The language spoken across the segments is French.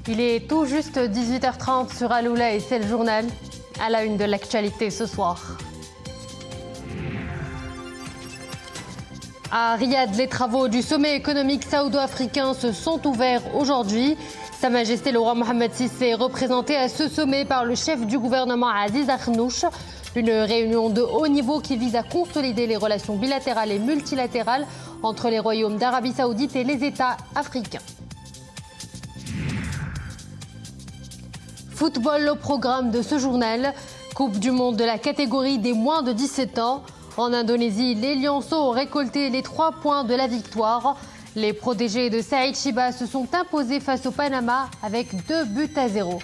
Il est tout juste 18h30 sur Aloula et c'est le journal. À la une de l'actualité ce soir. À Riyad, les travaux du sommet économique saoudo-africain se sont ouverts aujourd'hui. Sa Majesté le roi Mohammed VI est représenté à ce sommet par le chef du gouvernement Aziz Akhannouch. Une réunion de haut niveau qui vise à consolider les relations bilatérales et multilatérales entre les royaumes d'Arabie Saoudite et les États africains. Football au programme de ce journal. Coupe du monde de la catégorie des moins de 17 ans. En Indonésie, les Lionceaux ont récolté les 3 points de la victoire. Les protégés de Saïd Chiba se sont imposés face au Panama avec 2-0.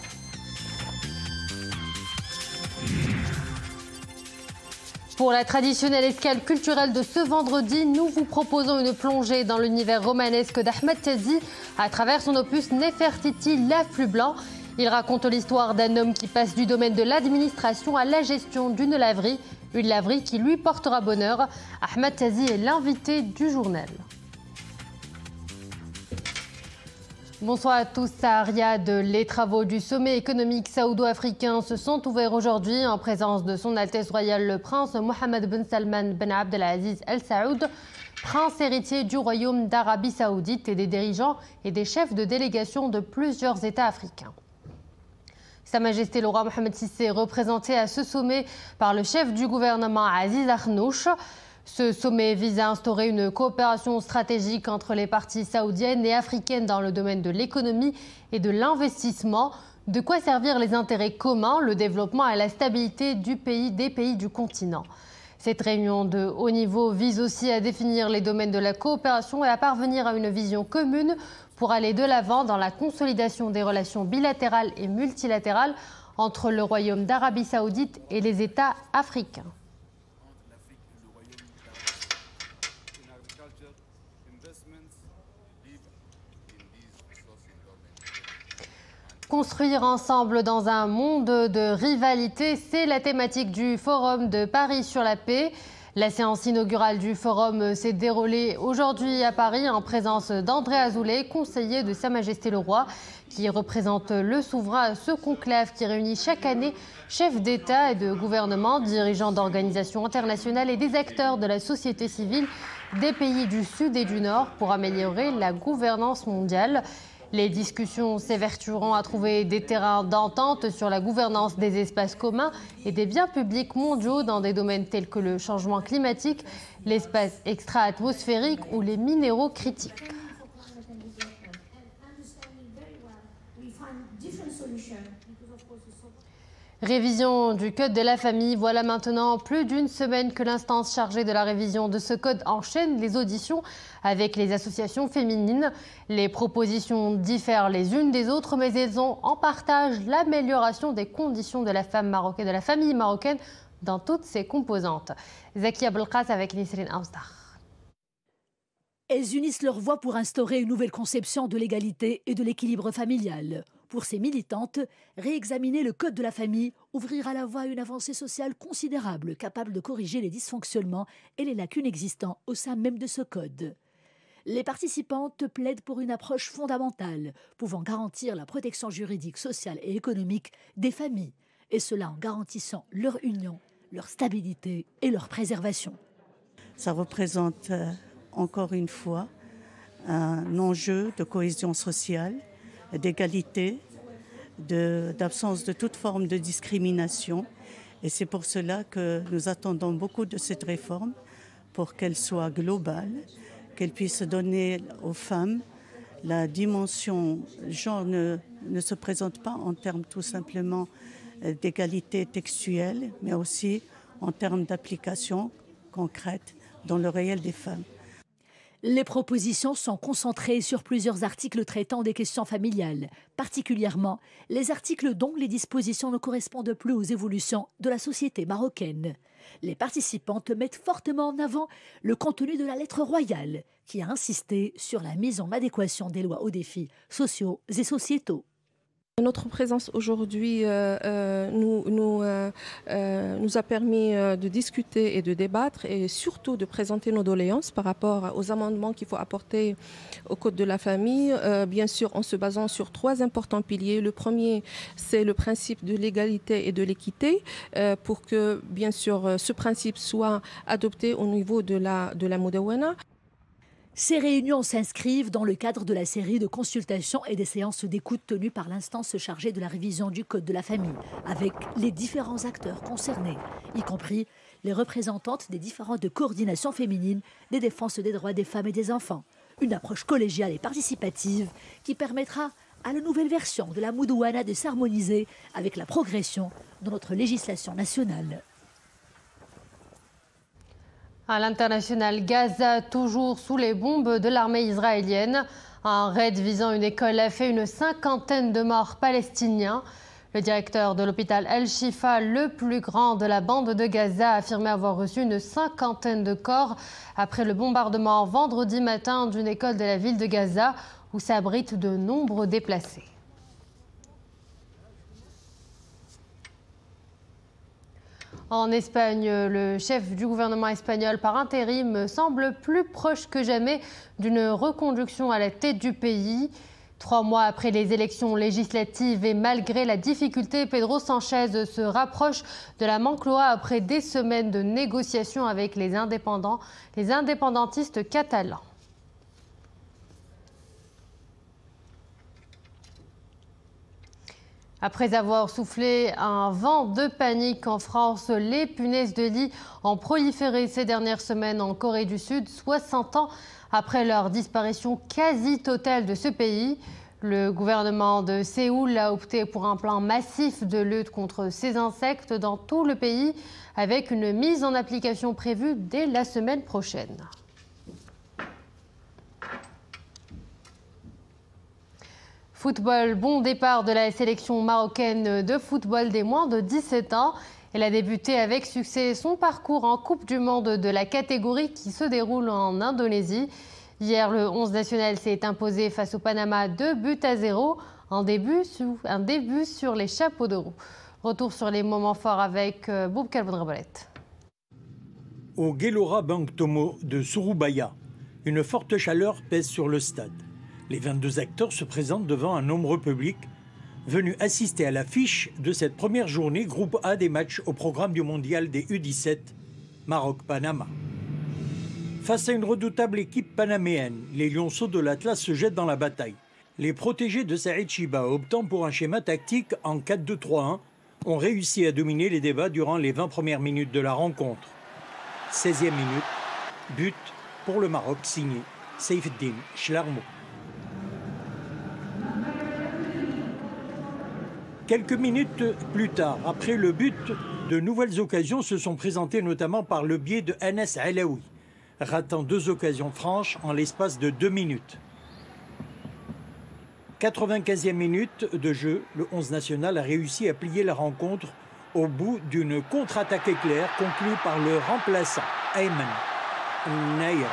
Pour la traditionnelle escale culturelle de ce vendredi, nous vous proposons une plongée dans l'univers romanesque d'Ahmed Tazi à travers son opus Nefertiti, l'Afflux blanc. Il raconte l'histoire d'un homme qui passe du domaine de l'administration à la gestion d'une laverie qui lui portera bonheur. Ahmed Tazi est l'invité du journal. Bonsoir à tous. À Riyad, les travaux du sommet économique saoudo-africain se sont ouverts aujourd'hui en présence de son Altesse royale le prince Mohammed Ben Salman Ben Abdelaziz Al Saoud, prince héritier du royaume d'Arabie Saoudite, et des dirigeants et des chefs de délégation de plusieurs États africains. Sa Majesté le roi Mohammed VI est représenté à ce sommet par le chef du gouvernement Aziz Akhannouch. Ce sommet vise à instaurer une coopération stratégique entre les parties saoudiennes et africaines dans le domaine de l'économie et de l'investissement. De quoi servir les intérêts communs, le développement et la stabilité des pays du continent. Cette réunion de haut niveau vise aussi à définir les domaines de la coopération et à parvenir à une vision commune pour aller de l'avant dans la consolidation des relations bilatérales et multilatérales entre le Royaume d'Arabie Saoudite et les États africains. Construire ensemble dans un monde de rivalité, c'est la thématique du Forum de Paris sur la paix. La séance inaugurale du forum s'est déroulée aujourd'hui à Paris en présence d'André Azoulay, conseiller de Sa Majesté le Roi, qui représente le souverain à ce conclave qui réunit chaque année chefs d'État et de gouvernement, dirigeants d'organisations internationales et des acteurs de la société civile des pays du Sud et du Nord pour améliorer la gouvernance mondiale. Les discussions s'évertueront à trouver des terrains d'entente sur la gouvernance des espaces communs et des biens publics mondiaux dans des domaines tels que le changement climatique, l'espace extra-atmosphérique ou les minéraux critiques. Révision du Code de la famille. Voilà maintenant plus d'une semaine que l'instance chargée de la révision de ce code enchaîne les auditions avec les associations féminines. Les propositions diffèrent les unes des autres, mais elles ont en partage l'amélioration des conditions de la femme marocaine, de la famille marocaine dans toutes ses composantes. Zakia Belkas avec Nisrine Aoustar. Elles unissent leurs voix pour instaurer une nouvelle conception de l'égalité et de l'équilibre familial. Pour ces militantes, réexaminer le code de la famille ouvrira la voie à une avancée sociale considérable, capable de corriger les dysfonctionnements et les lacunes existants au sein même de ce code. Les participantes plaident pour une approche fondamentale, pouvant garantir la protection juridique, sociale et économique des familles, et cela en garantissant leur union, leur stabilité et leur préservation. Ça représente encore une fois un enjeu de cohésion sociale, d'égalité, d'absence de toute forme de discrimination. Et c'est pour cela que nous attendons beaucoup de cette réforme, pour qu'elle soit globale, qu'elle puisse donner aux femmes la dimension genre ne se présente pas en termes tout simplement d'égalité textuelle, mais aussi en termes d'application concrète dans le réel des femmes. Les propositions sont concentrées sur plusieurs articles traitant des questions familiales, particulièrement les articles dont les dispositions ne correspondent plus aux évolutions de la société marocaine. Les participantes mettent fortement en avant le contenu de la lettre royale, qui a insisté sur la mise en adéquation des lois aux défis sociaux et sociétaux. Notre présence aujourd'hui nous a permis de discuter et de débattre et surtout de présenter nos doléances par rapport aux amendements qu'il faut apporter au Code de la famille, bien sûr en se basant sur 3 importants piliers. Le premier, c'est le principe de l'égalité et de l'équité pour que, bien sûr, ce principe soit adopté au niveau de la Moudawana. Ces réunions s'inscrivent dans le cadre de la série de consultations et des séances d'écoute tenues par l'instance chargée de la révision du Code de la famille, avec les différents acteurs concernés, y compris les représentantes des différentes coordinations féminines des défenses des droits des femmes et des enfants. Une approche collégiale et participative qui permettra à la nouvelle version de la Moudawana de s'harmoniser avec la progression de notre législation nationale. À l'international, Gaza, toujours sous les bombes de l'armée israélienne. Un raid visant une école a fait une 50aine de morts palestiniens. Le directeur de l'hôpital Al-Shifa, le plus grand de la bande de Gaza, a affirmé avoir reçu une 50aine de corps après le bombardement vendredi matin d'une école de la ville de Gaza où s'abritent de nombreux déplacés. En Espagne, le chef du gouvernement espagnol par intérim semble plus proche que jamais d'une reconduction à la tête du pays. 3 mois après les élections législatives et malgré la difficulté, Pedro Sánchez se rapproche de la Moncloa après des semaines de négociations avec les indépendantistes catalans. Après avoir soufflé un vent de panique en France, les punaises de lit ont proliféré ces dernières semaines en Corée du Sud, 60 ans après leur disparition quasi totale de ce pays. Le gouvernement de Séoul a opté pour un plan massif de lutte contre ces insectes dans tout le pays, avec une mise en application prévue dès la semaine prochaine. Football, bon départ de la sélection marocaine de football des moins de 17 ans. Elle a débuté avec succès son parcours en Coupe du Monde de la catégorie qui se déroule en Indonésie. Hier, le 11 national s'est imposé face au Panama 2-0. Un début sur les chapeaux de roue. Retour sur les moments forts avec Boubkal Boudrebalet. Au Gelora Bang Tomo de Surabaya, une forte chaleur pèse sur le stade. Les 22 acteurs se présentent devant un nombreux public venus assister à l'affiche de cette première journée groupe A des matchs au programme du mondial des U17 Maroc-Panama. Face à une redoutable équipe panaméenne, les lionceaux de l'Atlas se jettent dans la bataille. Les protégés de Saïd Chiba, optant pour un schéma tactique en 4-2-3-1, ont réussi à dominer les débats durant les 20 premières minutes de la rencontre. 16e minute, but pour le Maroc signé Saïfeddine Chlarmo. Quelques minutes plus tard, après le but, de nouvelles occasions se sont présentées notamment par le biais de Anas Alaoui, ratant 2 occasions franches en l'espace de 2 minutes. 95e minute de jeu, le 11 national a réussi à plier la rencontre au bout d'une contre-attaque éclair conclue par le remplaçant Ayman Naya.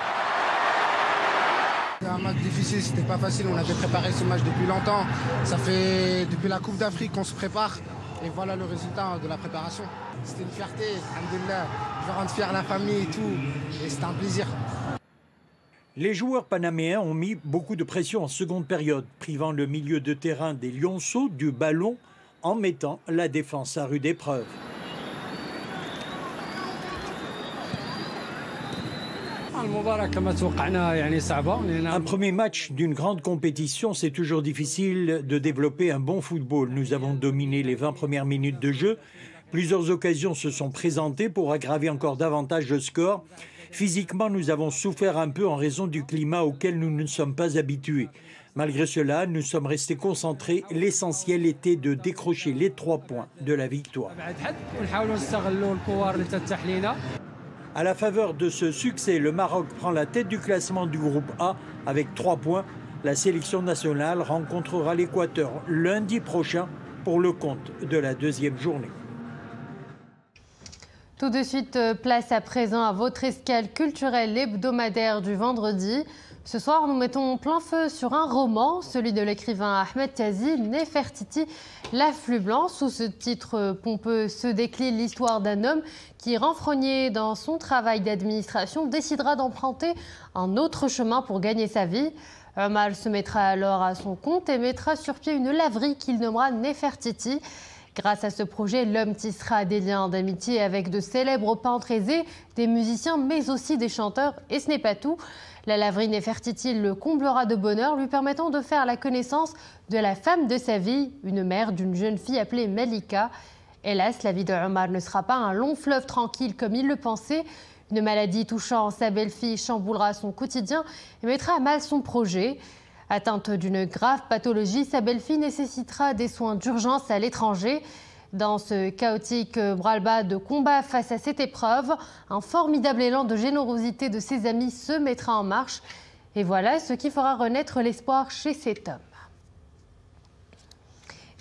C'est un match difficile, c'était pas facile, on avait préparé ce match depuis longtemps. Ça fait depuis la Coupe d'Afrique qu'on se prépare et voilà le résultat de la préparation. C'était une fierté, alhamdoulilah, je vais rendre fier la famille et tout, et c'était un plaisir. Les joueurs panaméens ont mis beaucoup de pression en seconde période, privant le milieu de terrain des lionceaux du ballon en mettant la défense à rude épreuve. Un premier match d'une grande compétition, c'est toujours difficile de développer un bon football. Nous avons dominé les 20 premières minutes de jeu. Plusieurs occasions se sont présentées pour aggraver encore davantage le score. Physiquement, nous avons souffert un peu en raison du climat auquel nous ne sommes pas habitués. Malgré cela, nous sommes restés concentrés. L'essentiel était de décrocher les 3 points de la victoire. À la faveur de ce succès, le Maroc prend la tête du classement du groupe A avec 3 points. La sélection nationale rencontrera l'Équateur lundi prochain pour le compte de la 2e journée. Tout de suite, place à présent à votre escale culturelle hebdomadaire du vendredi. Ce soir, nous mettons plein feu sur un roman, celui de l'écrivain Ahmed Tiazi, Nefertiti, l'afflux blanc. Sous ce titre pompeux se décline l'histoire d'un homme qui, renfrogné dans son travail d'administration, décidera d'emprunter un autre chemin pour gagner sa vie. Omar se mettra alors à son compte et mettra sur pied une laverie qu'il nommera Nefertiti. Grâce à ce projet, l'homme tissera des liens d'amitié avec de célèbres peintres aisés, des musiciens, mais aussi des chanteurs. Et ce n'est pas tout. La laverie Nefertiti le comblera de bonheur, lui permettant de faire la connaissance de la femme de sa vie, une mère d'une jeune fille appelée Malika. Hélas, la vie de Omar ne sera pas un long fleuve tranquille comme il le pensait. Une maladie touchant sa belle-fille chamboulera son quotidien et mettra à mal son projet. Atteinte d'une grave pathologie, sa belle-fille nécessitera des soins d'urgence à l'étranger. Dans ce chaotique bras-le-bas de combat face à cette épreuve, un formidable élan de générosité de ses amis se mettra en marche. Et voilà ce qui fera renaître l'espoir chez cet homme.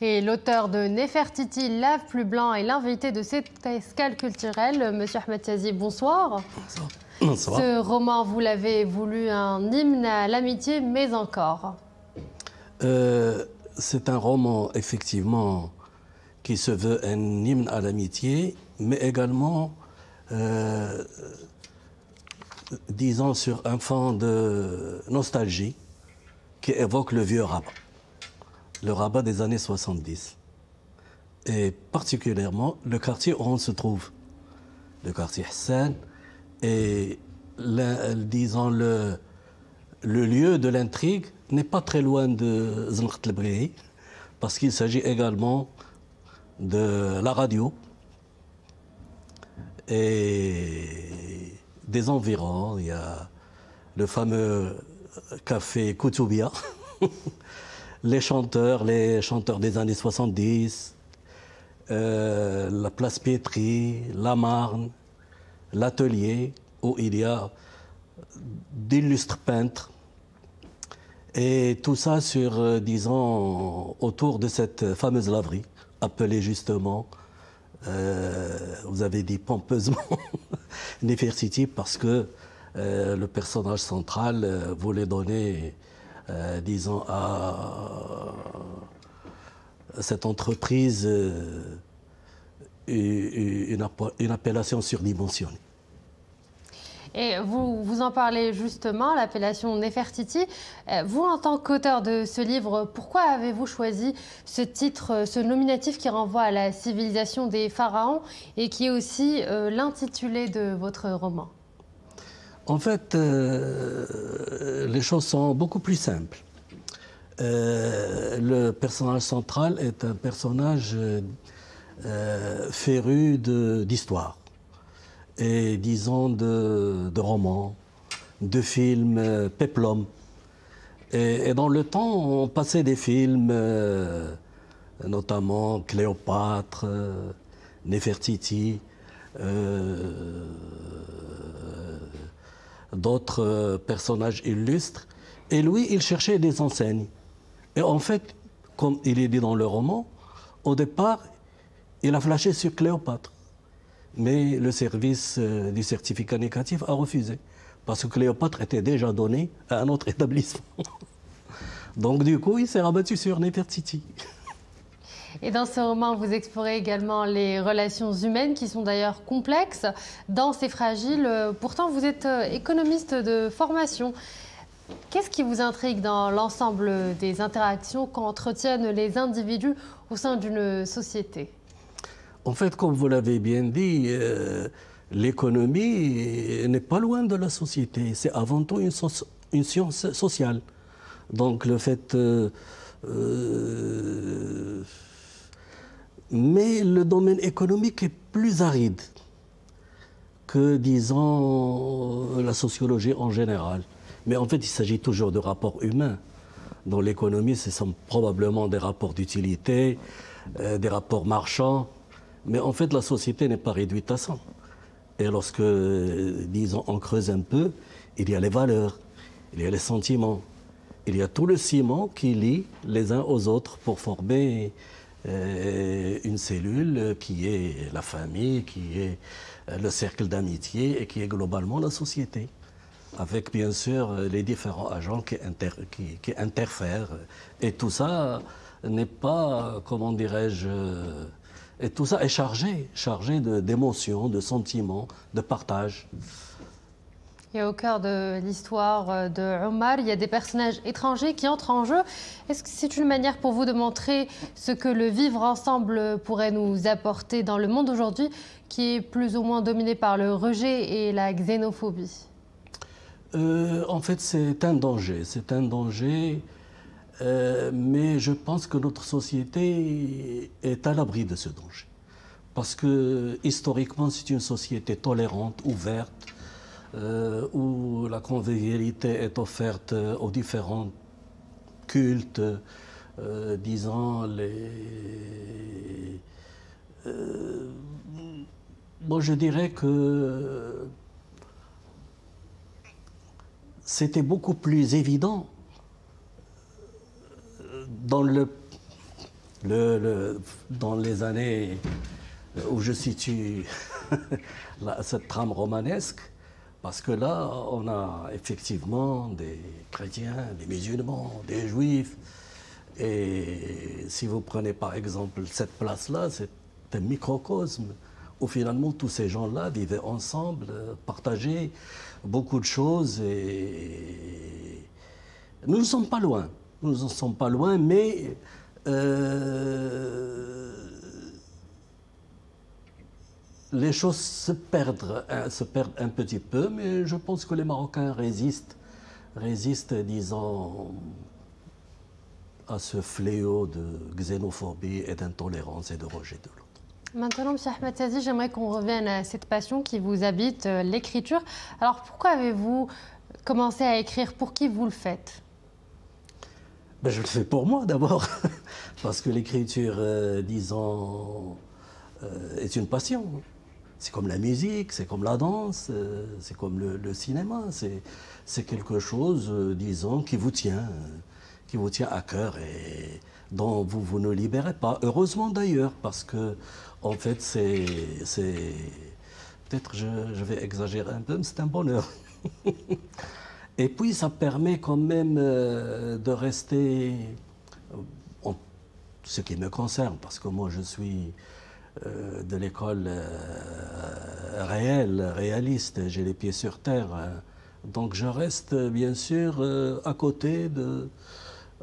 Et l'auteur de Nefertiti, l'afflux blanc, est l'invité de cette escale culturelle. Monsieur Ahmed Tiazi, bonsoir. Bonsoir. Ce roman, vous l'avez voulu un hymne à l'amitié, mais encore. C'est un roman, effectivement, qui se veut un hymne à l'amitié, mais également, disons, sur un fond de nostalgie qui évoque le vieux Rabat, le Rabat des années 70. Et particulièrement le quartier où on se trouve, le quartier Hassan, et disons le lieu de l'intrigue n'est pas très loin de Znqt el-Bréhi, parce qu'il s'agit également de la radio et des environs. Il y a le fameux café Koutoubia, les chanteurs des années 70, la place Pietri, la Marne, l'atelier où il y a d'illustres peintres. Et tout ça sur, disons, autour de cette fameuse laverie, appelée justement, vous avez dit pompeusement, Nefertiti, parce que le personnage central voulait donner, disons, à cette entreprise une appellation surdimensionnée. Et vous en parlez justement, l'appellation Nefertiti. Vous, en tant qu'auteur de ce livre, pourquoi avez-vous choisi ce titre, ce nominatif qui renvoie à la civilisation des pharaons et qui est aussi l'intitulé de votre roman? En fait, les choses sont beaucoup plus simples. Le personnage central est un personnage féru d'histoire. Et disons de romans, de films péplum. Et dans le temps, on passait des films, notamment Cléopâtre, Nefertiti, d'autres personnages illustres. Et lui, il cherchait des enseignes. Et en fait, comme il est dit dans le roman, au départ, il a flashé sur Cléopâtre. Mais le service du certificat négatif a refusé, parce que Cléopâtre était déjà donné à un autre établissement. Donc du coup, il s'est rabattu sur Nefertiti. Et dans ce roman, vous explorez également les relations humaines, qui sont d'ailleurs complexes, denses et fragiles. Pourtant, vous êtes économiste de formation. Qu'est-ce qui vous intrigue dans l'ensemble des interactions qu'entretiennent les individus au sein d'une société ? En fait, comme vous l'avez bien dit, l'économie n'est pas loin de la société. C'est avant tout une science sociale. Donc le fait... mais le domaine économique est plus aride que, disons, la sociologie en général. Mais en fait, il s'agit toujours de rapports humains. Dans l'économie, ce sont probablement des rapports d'utilité, des rapports marchands. Mais en fait, la société n'est pas réduite à ça. Et lorsque, disons, on creuse un peu, il y a les valeurs, il y a les sentiments, il y a tout le ciment qui lie les uns aux autres pour former une cellule qui est la famille, qui est le cercle d'amitié et qui est globalement la société. avec bien sûr les différents agents qui interfèrent. Et tout ça n'est pas, comment dirais-je, et tout ça est chargé d'émotions, de sentiments, de partage. Et au cœur de l'histoire de Omar, il y a des personnages étrangers qui entrent en jeu. Est-ce que c'est une manière pour vous de montrer ce que le vivre ensemble pourrait nous apporter dans le monde aujourd'hui, qui est plus ou moins dominé par le rejet et la xénophobie? En fait, c'est un danger. C'est un danger, mais je pense que notre société est à l'abri de ce danger. Parce que, historiquement, c'est une société tolérante, ouverte, où la convivialité est offerte aux différents cultes, disons moi je dirais que c'était beaucoup plus évident dans dans les années où je situe cette trame romanesque. Parce que là, on a effectivement des chrétiens, des musulmans, des juifs. Et si vous prenez par exemple cette place-là, c'est un microcosme où finalement tous ces gens-là vivaient ensemble, partageaient beaucoup de choses. Et nous ne sommes pas loin. Nous ne sommes pas loin, mais les choses se perdent un petit peu, mais je pense que les Marocains résistent, disons, à ce fléau de xénophobie et d'intolérance et de rejet de l'autre. Maintenant, M. Ahmed Tazi, j'aimerais qu'on revienne à cette passion qui vous habite, l'écriture. Alors, pourquoi avez-vous commencé à écrire? Pour qui vous le faites? Ben, je le fais pour moi d'abord, parce que l'écriture, disons, est une passion. C'est comme la musique, c'est comme la danse, c'est comme le cinéma. C'est quelque chose, disons, qui vous tient à cœur et dont vous ne libérez pas. Heureusement d'ailleurs, parce que, en fait, peut-être je vais exagérer un peu, mais c'est un bonheur. Et puis, ça permet quand même de rester, en ce qui me concerne, parce que moi, je suis de l'école réaliste, j'ai les pieds sur terre. Donc je reste bien sûr à côté de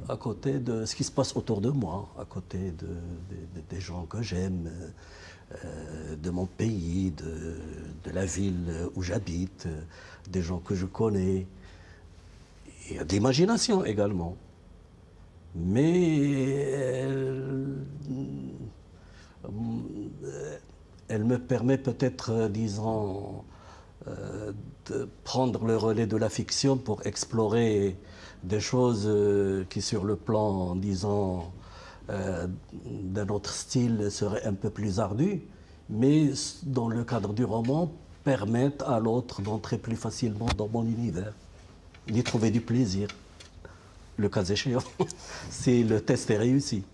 ce qui se passe autour de moi, à côté des gens que j'aime, de mon pays, de la ville où j'habite, des gens que je connais. Et de l'imagination également. Mais elle me permet peut-être, disons, de prendre le relais de la fiction pour explorer des choses qui, sur le plan, disons, d'un autre style, seraient un peu plus ardues, mais dans le cadre du roman, permettent à l'autre d'entrer plus facilement dans mon univers, d'y trouver du plaisir, le cas échéant, si le test est réussi.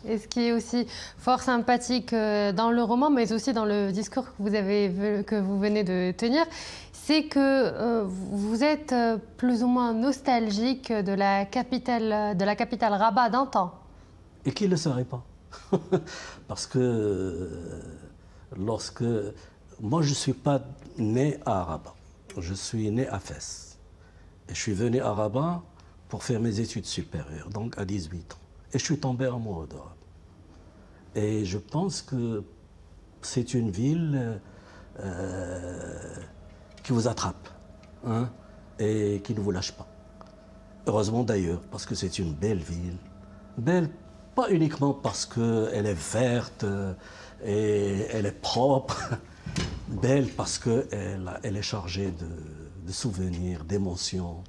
Et ce qui est aussi fort sympathique dans le roman, mais aussi dans le discours que vous venez de tenir, c'est que vous êtes plus ou moins nostalgique de la capitale Rabat d'antan. Et qui ne le serait pas? Parce que moi, je ne suis pas né à Rabat, je suis né à Fès. Et je suis venu à Rabat pour faire mes études supérieures, donc à 18 ans. Et je suis tombé amoureux de Rabat. Et je pense que c'est une ville qui vous attrape, hein, et qui ne vous lâche pas. Heureusement d'ailleurs, parce que c'est une belle ville. Belle, pas uniquement parce qu'elle est verte et elle est propre. Belle parce qu'elle est chargée de souvenirs, d'émotions,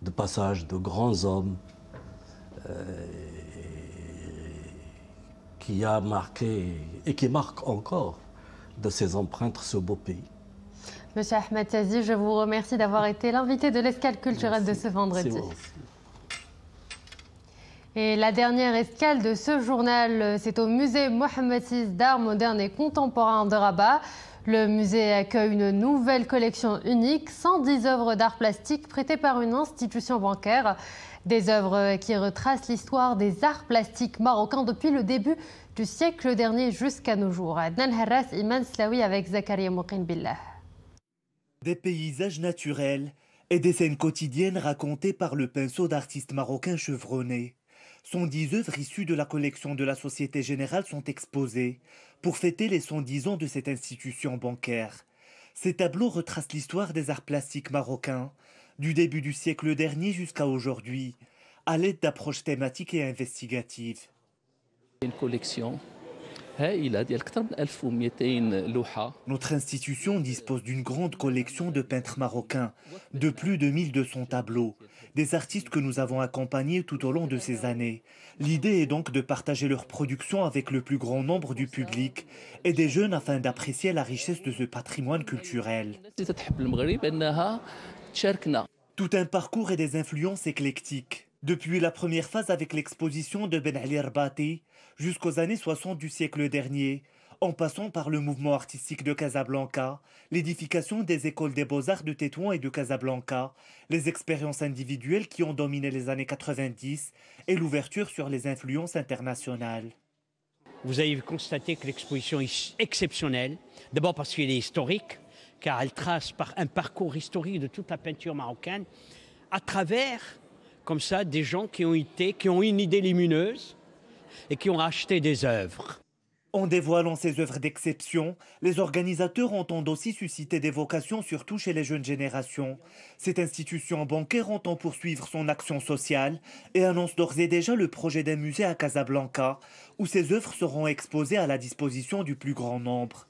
de passages de grands hommes. Qui a marqué et qui marque encore de ses empreintes ce beau pays. Monsieur Ahmed Tazi, je vous remercie d'avoir été l'invité de l'escale culturelle de ce vendredi. Et la dernière escale de ce journal, c'est au musée Mohamed VI d'art moderne et contemporain de Rabat. Le musée accueille une nouvelle collection unique, 110 œuvres d'art plastique prêtées par une institution bancaire. Des œuvres qui retracent l'histoire des arts plastiques marocains depuis le début du siècle dernier jusqu'à nos jours. Adnan Harras, Iman Slaoui avec Zakaria Mouqin Billah. Des paysages naturels et des scènes quotidiennes racontées par le pinceau d'artistes marocains chevronnés. 110 œuvres issues de la collection de la Société Générale sont exposées pour fêter les 110 ans de cette institution bancaire. Ces tableaux retracent l'histoire des arts plastiques marocains, du début du siècle dernier jusqu'à aujourd'hui, à l'aide d'approches thématiques et investigatives. Une collection. Notre institution dispose d'une grande collection de peintres marocains, de plus de 1200 tableaux, des artistes que nous avons accompagnés tout au long de ces années. L'idée est donc de partager leur production avec le plus grand nombre du public et des jeunes afin d'apprécier la richesse de ce patrimoine culturel. Tout un parcours et des influences éclectiques. Depuis la première phase avec l'exposition de Ben Ali Rbati jusqu'aux années 60 du siècle dernier, en passant par le mouvement artistique de Casablanca, l'édification des écoles des beaux-arts de Tétouan et de Casablanca, les expériences individuelles qui ont dominé les années 90 et l'ouverture sur les influences internationales. Vous avez constaté que l'exposition est exceptionnelle, d'abord parce qu'elle est historique, car elle trace par un parcours historique de toute la peinture marocaine, à travers, comme ça, des gens qui ont une idée lumineuse et qui ont acheté des œuvres. En dévoilant ces œuvres d'exception, les organisateurs entendent aussi susciter des vocations, surtout chez les jeunes générations. Cette institution bancaire entend poursuivre son action sociale et annonce d'ores et déjà le projet d'un musée à Casablanca, où ces œuvres seront exposées à la disposition du plus grand nombre.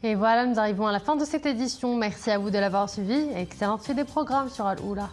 Et voilà, nous arrivons à la fin de cette édition. Merci à vous de l'avoir suivi. Excellente suite des programmes sur Al-Oula.